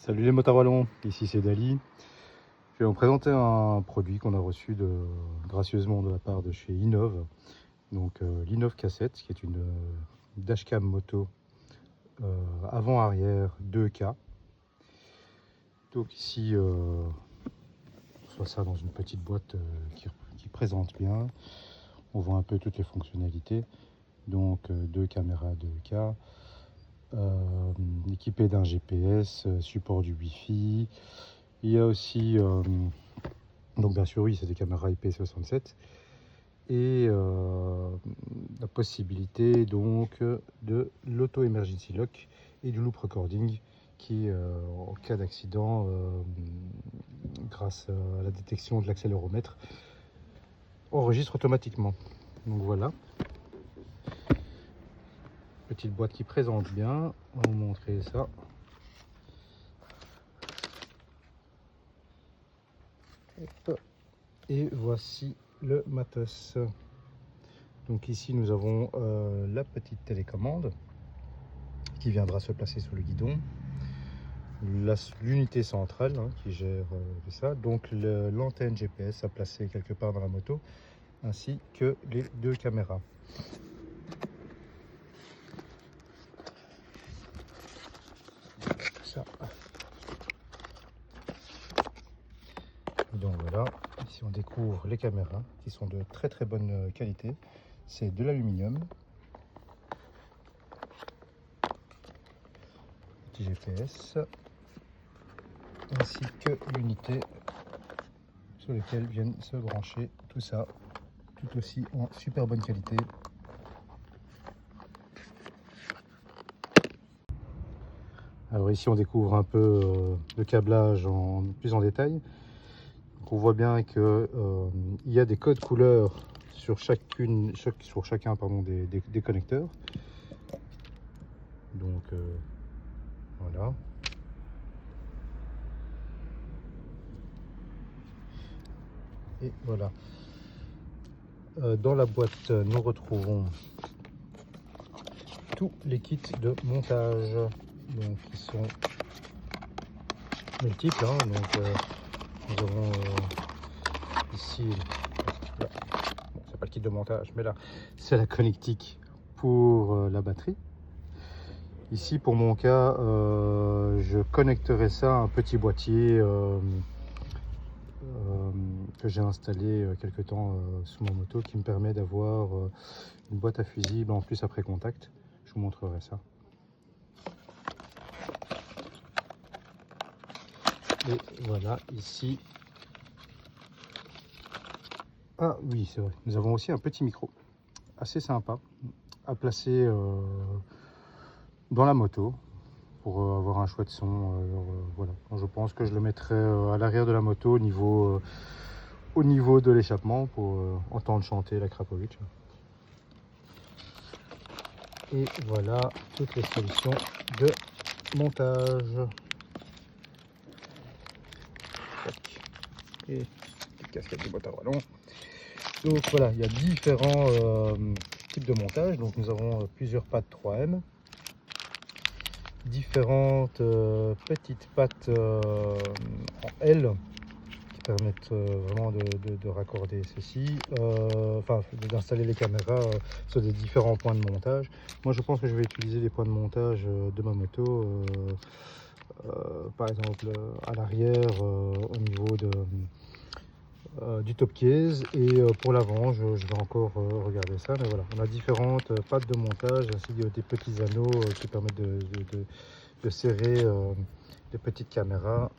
Salut les motards, ici c'est Dali. Je vais vous présenter un produit qu'on a reçu gracieusement de la part de chez Innov. Donc l'Innov Cassette, qui est une dashcam moto avant-arrière 2K. Donc ici, on reçoit ça dans une petite boîte qui présente bien. On voit un peu toutes les fonctionnalités. Donc deux caméras 2K. Équipé d'un GPS, support du Wi-Fi. Il y a aussi, donc bien sûr oui, c'est des caméras IP67 et la possibilité donc de l'auto emergency lock et du loop recording qui, en cas d'accident, grâce à la détection de l'accéléromètre, enregistre automatiquement. Donc voilà. Petite boîte qui présente bien, on va vous montrer ça. Hop. Et voici le matos. Donc ici nous avons la petite télécommande qui viendra se placer sur le guidon. L'unité centrale qui gère ça. Donc l'antenne GPS à placer quelque part dans la moto, ainsi que les deux caméras. Ça. Donc voilà, ici on découvre les caméras qui sont de très très bonne qualité. C'est de l'aluminium. Petit GPS. Ainsi que l'unité sur laquelle viennent se brancher tout ça, tout aussi en super bonne qualité. Alors ici on découvre un peu le câblage plus en détail. Donc on voit bien que il y a des codes couleurs sur chacun des connecteurs. Donc voilà. Et voilà. Dans la boîte, nous retrouvons tous les kits de montage, donc qui sont multiples. Donc nous avons ici, bon, c'est pas le kit de montage, mais là c'est la connectique pour la batterie. Ici pour mon cas, je connecterai ça à un petit boîtier que j'ai installé quelque temps sous ma moto, qui me permet d'avoir une boîte à fusibles en plus après contact. Je vous montrerai ça. Et voilà, ici. Ah oui, c'est vrai. Nous avons aussi un petit micro assez sympa à placer dans la moto pour avoir un chouette son. Voilà. Je pense que je le mettrai à l'arrière de la moto au niveau de l'échappement pour entendre chanter la Krapovic. Et voilà toutes les solutions de montage. Et petite casquette de motard wallon. Donc voilà, il y a différents types de montage. Donc nous avons plusieurs pattes 3M, différentes petites pattes en L qui permettent vraiment de raccorder ceci, enfin d'installer les caméras sur des différents points de montage. Moi je pense que je vais utiliser les points de montage de ma moto, par exemple à l'arrière au niveau du top case, et pour l'avant je vais encore regarder ça. Mais voilà, on a différentes pattes de montage ainsi que des petits anneaux qui permettent de serrer les petites caméras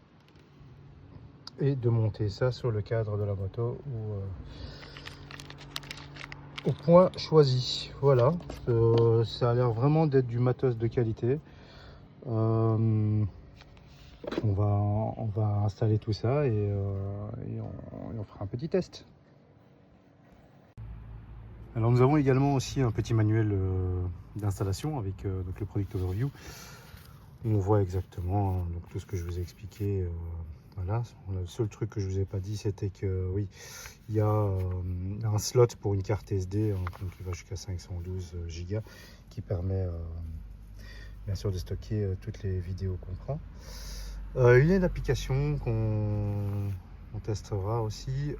et de monter ça sur le cadre de la moto ou au point choisi. Voilà, ça a l'air vraiment d'être du matos de qualité. On va installer tout ça et on fera un petit test. Alors nous avons également aussi un petit manuel d'installation avec donc le Product Overview. On voit exactement donc tout ce que je vous ai expliqué. Voilà, le seul truc que je vous ai pas dit, c'était que oui, il y a un slot pour une carte SD, donc qui va jusqu'à 512 Go, qui permet bien sûr de stocker toutes les vidéos qu'on prend. Une application qu'on testera aussi,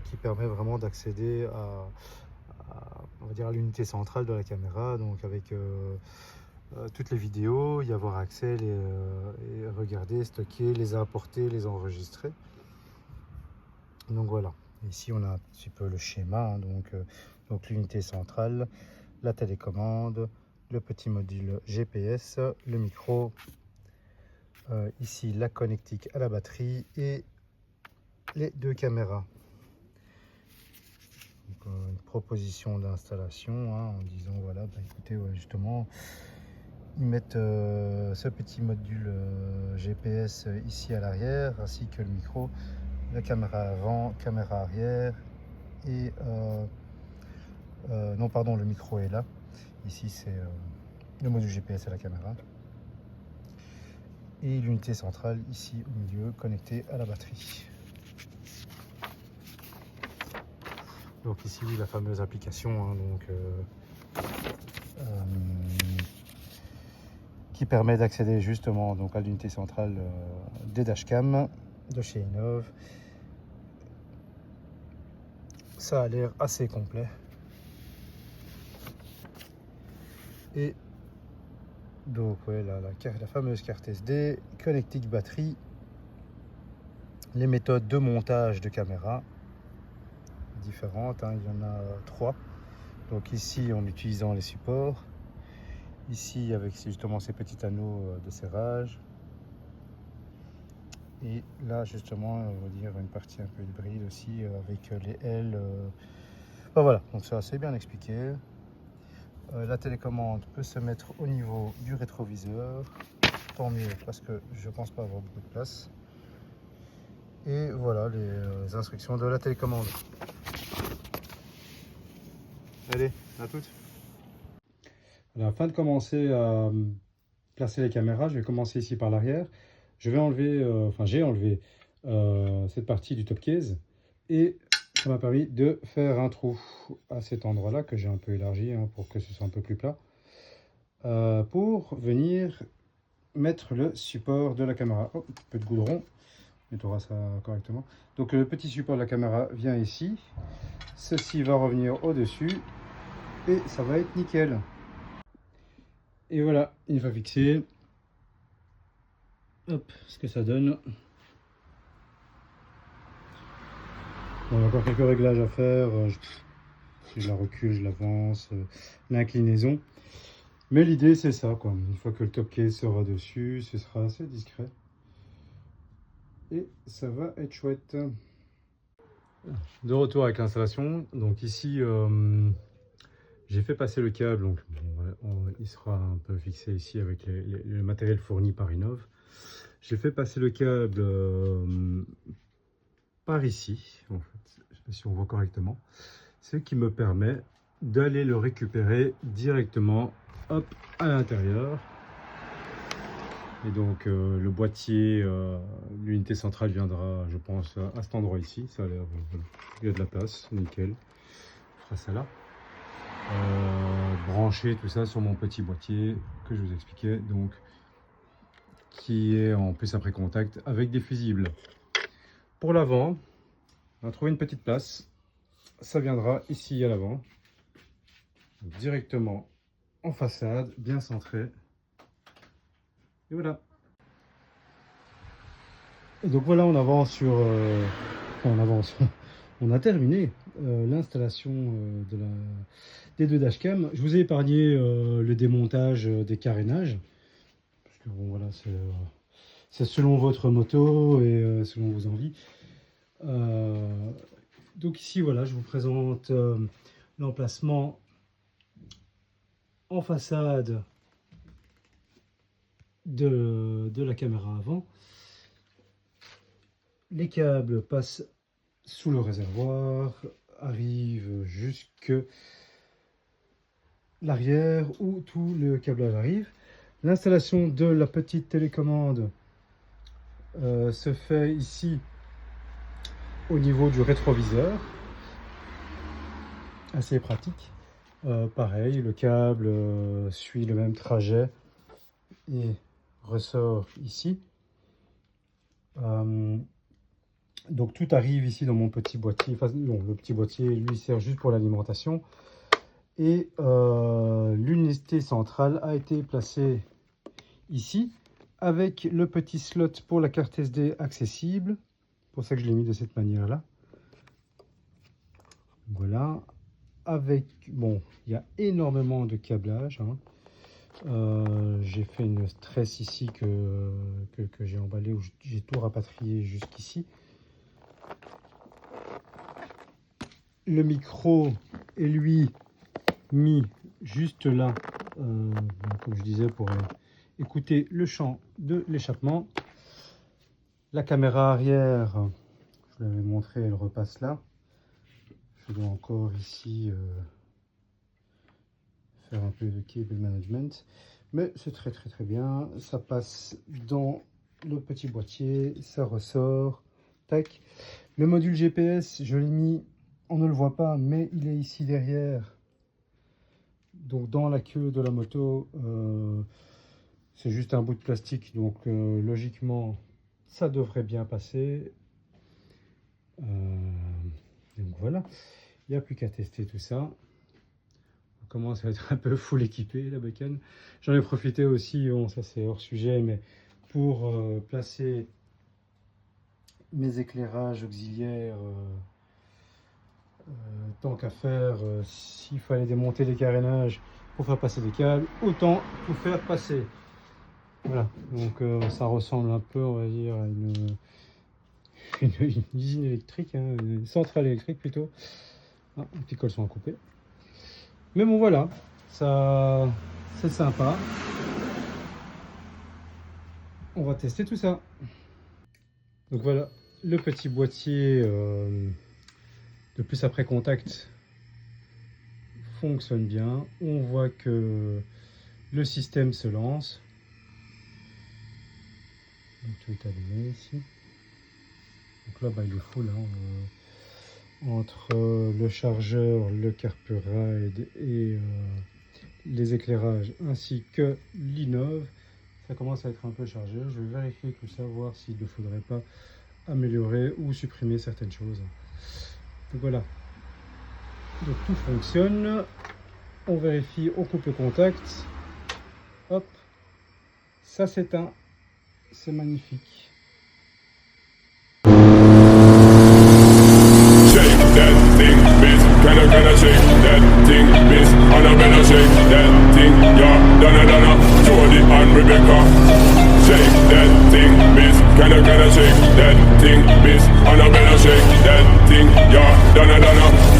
qui permet vraiment d'accéder on va dire à l'unité centrale de la caméra, donc avec toutes les vidéos, y avoir accès, et regarder, stocker, les importer, les enregistrer. Donc voilà, ici on a un petit peu le schéma, hein, donc l'unité centrale, la télécommande, le petit module GPS, le micro, ici la connectique à la batterie et les deux caméras. Donc, une proposition d'installation, hein, en disant voilà, bah, écoutez, ouais, justement, ils mettent ce petit module GPS ici à l'arrière, ainsi que le micro, la caméra avant, caméra arrière, et non pardon, le micro est là. Ici c'est le module GPS à la caméra. Et l'unité centrale ici au milieu, connectée à la batterie. Donc ici oui, la fameuse application, hein, qui permet d'accéder justement donc à l'unité centrale des dashcams de chez Innov. Ça a l'air assez complet. Et donc ouais, la fameuse carte SD, connectique batterie, les méthodes de montage de caméra différentes, hein, il y en a 3. Donc ici en utilisant les supports, ici avec justement ces petits anneaux de serrage, et là justement on va dire une partie un peu hybride aussi avec les ailes. Enfin, voilà, donc c'est assez bien expliqué. La télécommande peut se mettre au niveau du rétroviseur, tant mieux parce que je pense pas avoir beaucoup de place. Et voilà les instructions de la télécommande. Allez, à toutes. Alors, afin de commencer à placer les caméras, je vais commencer ici par l'arrière. Je vais enlever, j'ai enlevé cette partie du top case, et ça m'a permis de faire un trou à cet endroit-là que j'ai un peu élargi, hein, pour que ce soit un peu plus plat, pour venir mettre le support de la caméra. Oh, un peu de goudron, nettoiera ça correctement. Donc le petit support de la caméra vient ici, ceci va revenir au-dessus et ça va être nickel. Et voilà, une fois fixé, hop, ce que ça donne. Bon, il y a encore quelques réglages à faire, si je la recule, je l'avance, l'inclinaison. Mais l'idée c'est ça, quoi. Une fois que le top case sera dessus, ce sera assez discret. Et ça va être chouette. De retour avec l'installation. Donc ici, j'ai fait passer le câble. Donc il sera un peu fixé ici avec le matériel fourni par Innov. J'ai fait passer le câble par ici, en fait, je sais pas si on voit correctement, ce qui me permet d'aller le récupérer directement, hop, à l'intérieur. Et donc le boîtier, l'unité centrale viendra, je pense, à cet endroit ici. Ça a l'air, voilà, il y a de la place, nickel. On fera ça là. Brancher tout ça sur mon petit boîtier que je vous expliquais, donc qui est en plus après contact avec des fusibles. Pour l'avant, on a trouvé une petite place. Ça viendra ici à l'avant, directement en façade, bien centré. Et voilà. Et donc voilà, on avance sur... on avance. On a terminé l'installation des deux dashcams. Je vous ai épargné le démontage des carénages. Parce que bon, voilà, c'est selon votre moto et selon vos envies. Donc ici, voilà, je vous présente l'emplacement en façade de la caméra avant. Les câbles passent sous le réservoir, arrivent jusque l'arrière où tout le câblage arrive. L'installation de la petite télécommande se fait ici au niveau du rétroviseur. Assez pratique. Pareil, le câble suit le même trajet et ressort ici. Donc tout arrive ici dans mon petit boîtier. Enfin, non, le petit boîtier lui sert juste pour l'alimentation. Et l'unité centrale a été placée ici avec le petit slot pour la carte SD accessible. C'est pour ça que je l'ai mis de cette manière là. Voilà. Avec, bon, il y a énormément de câblage, hein. J'ai fait une tresse ici que j'ai emballé, où j'ai tout rapatrié jusqu'ici. Le micro est lui mis juste là, comme je disais, pour écouter le chant de l'échappement. La caméra arrière, je l'avais montré, elle repasse là. Je dois encore ici faire un peu de cable management, mais c'est très bien. Ça passe dans le petit boîtier, ça ressort, tac. Le module GPS, je l'ai mis, on ne le voit pas, mais il est ici derrière, donc dans la queue de la moto. C'est juste un bout de plastique, donc logiquement ça devrait bien passer. Donc voilà, il n'y a plus qu'à tester tout ça. On commence à être un peu full équipé, la bécane. J'en ai profité aussi, bon ça c'est hors sujet, mais pour placer mes éclairages auxiliaires. Tant qu'à faire, s'il fallait démonter les carénages pour faire passer des câbles, autant tout faire passer. Voilà, donc ça ressemble un peu, on va dire, à une usine électrique, hein, une centrale électrique plutôt. Ah, les petits cols sont coupés. Mais bon voilà, ça c'est sympa. On va tester tout ça. Donc voilà, le petit boîtier de plus après contact fonctionne bien. On voit que le système se lance. Donc tout est allumé ici. Donc là, il est full, hein, entre le chargeur, le carburide et les éclairages ainsi que l'innov. Ça commence à être un peu chargé. Je vais vérifier tout ça, voir s'il ne faudrait pas améliorer ou supprimer certaines choses. Donc voilà. Donc tout fonctionne. On vérifie, on coupe le contact. Hop. Ça s'éteint. C'est magnifique. Can I shake that thing, miss? And I better shake that thing, yeah. Donna, Jody and Rebecca. Shake that thing, miss. Can I shake that thing, miss? And I better shake that thing, yeah. Donna.